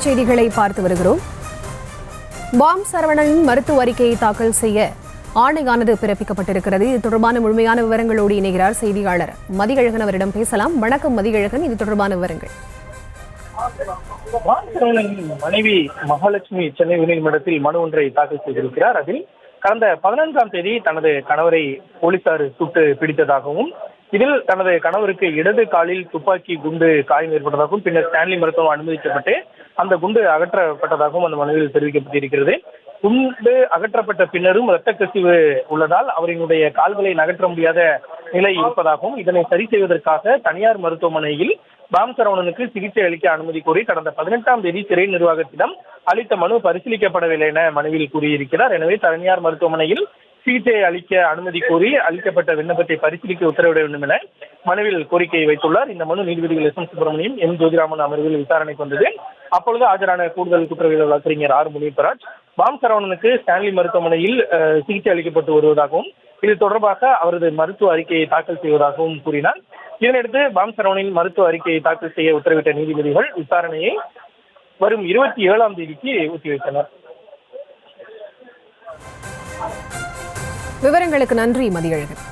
தலைப்புச் செய்திகளை பார்த்து வருகிறோம். பாம் சரவணனின் மருத்துவ அறிக்கையை தாக்கல் செய்ய ஆணையானது பிறப்பிக்கப்பட்டிருக்கிறது. இது தொடர்பான முழுமையான விவரங்களோடு இணைகிறார் செய்தியாளர் மதியழகன். அவரிடம் பேசலாம். வணக்கம் மதியழகன், இது தொடர்பான விவரங்கள். பாம் சரவணனின் மனைவி மகாலட்சுமி சென்னை உயர்நீதிமன்றத்தில் மனு ஒன்றை தாக்கல் செய்திருக்கிறார். அதில் கடந்த 14ஆம் தேதி தனது கணவரை போலீசார் சுட்டு பிடித்ததாகவும், இதில் தனது கணவருக்கு இடது காலில் துப்பாக்கி குண்டு காயம் ஏற்பட்டதாகவும், பின்னர் ஸ்டான்லி மருத்துவம் அனுமதிக்கப்பட்டு அந்த குண்டு அகற்றப்பட்டதாகவும் அந்த மனுவில் தெரிவிக்கப்பட்டிருக்கிறது. குண்டு அகற்றப்பட்ட பின்னரும் இரத்த கசிவு உள்ளதால் அவரினுடைய கால்களை நகற்ற முடியாத நிலை இருப்பதாகவும், இதனை சரி செய்வதற்காக தனியார் மருத்துவமனையில் பாம் சரவணனுக்கு சிகிச்சை அளிக்க அனுமதி கோரி கடந்த 18ஆம் தேதி சிறை நிர்வாகத்திடம் அளித்த மனு பரிசீலிக்கப்படவில்லை என மனுவில் கூறியிருக்கிறார். எனவே தனியார் மருத்துவமனையில் சிகிச்சை அளிக்க அனுமதி கோரி அளிக்கப்பட்ட விண்ணப்பத்தை பரிசீலிக்க உத்தரவிட வேண்டும் என மனுவில் கோரிக்கையை வைத்துள்ளார். இந்த மனு நீதிபதிகள் S. M. Subramaniam, M. Jothiraman அமர்வில் விசாரணைக்கு வந்தது. அப்பொழுது ஆஜரான கூடுதல் குற்றவியல் வழக்கறிஞர் ஆர். முனியப்பராஜ், பாம் சரவணனுக்கு ஸ்டான்லி மருத்துவமனையில் சிகிச்சை அளிக்கப்பட்டு வருவதாகவும், இது தொடர்பாக அவரது மருத்துவ அறிக்கையை தாக்கல் செய்வதாகவும் கூறினார். இதனையடுத்து பாம் சரவணனின் மருத்துவ அறிக்கையை தாக்கல் செய்ய உத்தரவிட்ட நீதிபதிகள் விசாரணையை வரும் 27ஆம் தேதிக்கு ஒத்திவைத்தனர். விவரங்களுக்கு நன்றி மதியழகன்.